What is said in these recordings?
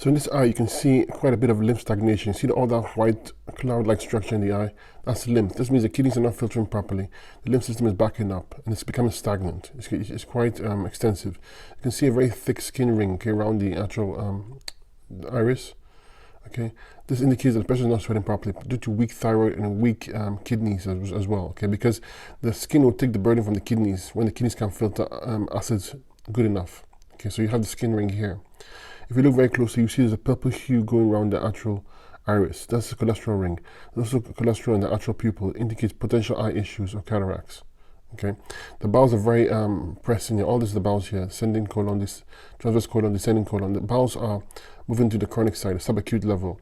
So in this eye, you can see quite a bit of lymph stagnation. You see all that white cloud-like structure in the eye? That's lymph. This means the kidneys are not filtering properly. The lymph system is backing up and it's becoming stagnant. It's quite extensive. You can see a very thick skin ring, okay, around the actual iris. Okay, this indicates that the person is not sweating properly due to weak thyroid and weak kidneys as well. Okay, because the skin will take the burden from the kidneys when the kidneys can't filter acids good enough. Okay, so you have the skin ring here. If you look very closely, you see there's a purple hue going around the actual iris. That's the cholesterol ring. There's also cholesterol in the actual pupil. It indicates potential eye issues or cataracts. Okay, the bowels are very pressing here. All this is the bowels here: ascending colon, this transverse colon, descending colon. The bowels are moving to the chronic side, the subacute level,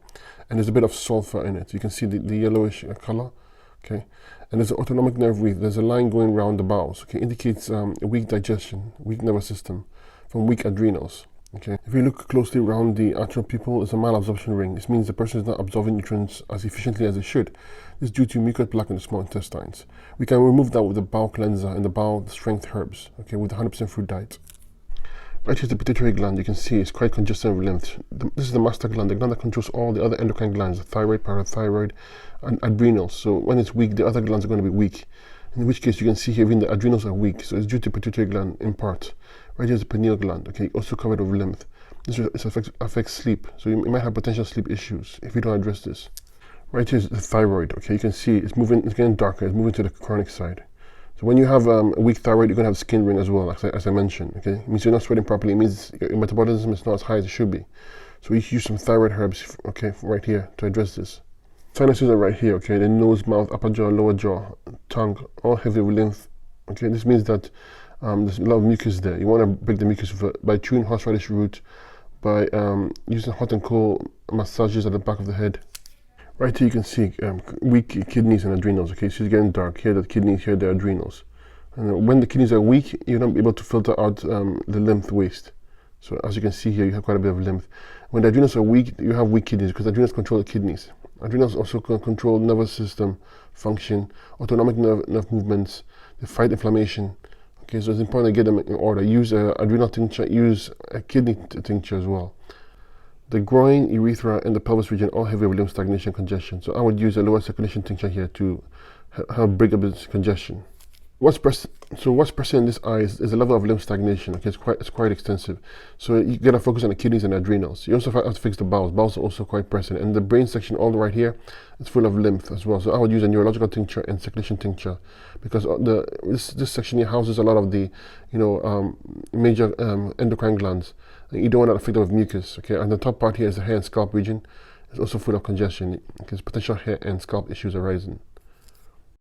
and there's a bit of sulfur in it. You can see the yellowish color. Okay, and there's an autonomic nerve root. There's a line going around the bowels. Okay, indicates weak digestion, weak nervous system, from weak adrenals. Okay, if you look closely around the actual pupil, it's a malabsorption ring. This means the person is not absorbing nutrients as efficiently as they should. This is due to mucus plaque in the small intestines. We can remove that with the bowel cleanser and the bowel strength herbs, okay, with 100% fruit diet. Right here's the pituitary gland. You can see it's quite congested with lymph. This is the master gland, the gland that controls all the other endocrine glands, the thyroid, parathyroid, and adrenals. So when it's weak, the other glands are going to be weak. In which case, you can see here even the adrenals are weak. So it's due to pituitary gland in part. Right here's the pineal gland, okay, also covered with lymph. This affects sleep. So you might have potential sleep issues if you don't address this. Right here's the thyroid, okay, you can see it's moving, it's getting darker, it's moving to the chronic side. So when you have a weak thyroid, you're going to have skin ring as well, as I mentioned, okay? It means you're not sweating properly, it means your metabolism is not as high as it should be. So you use some thyroid herbs, okay, right here to address this. Sinuses are right here, okay, the nose, mouth, upper jaw, lower jaw, tongue, all heavy with lymph, okay? This means that there's a lot of mucus there. You want to break the mucus by chewing horseradish root, by using hot and cold massages at the back of the head. Right here you can see weak kidneys and adrenals, okay? So it's getting dark. Here the kidneys, here the adrenals. And when the kidneys are weak, you're not able to filter out the lymph waste. So as you can see here, you have quite a bit of lymph. When the adrenals are weak, you have weak kidneys because adrenals control the kidneys. Adrenals also control nervous system function, autonomic nerve movements, they fight inflammation. Okay, so it's important to get them in order. Use adrenal tincture, use a kidney tincture as well. The groin, urethra, and the pelvis region all have lymph stagnation congestion. So I would use a lower circulation tincture here to help break up this congestion. What's present in this eye is the level of lymph stagnation. Okay, it's quite extensive. So you gotta focus on the kidneys and adrenals. You also have to fix the bowels. Bowels are also quite present, and the brain section all right here is full of lymph as well. So I would use a neurological tincture and circulation tincture because this section here houses a lot of the major endocrine glands. And you don't want that affected with mucus. Okay, and the top part here is the hair and scalp region. It's also full of congestion because potential hair and scalp issues arising.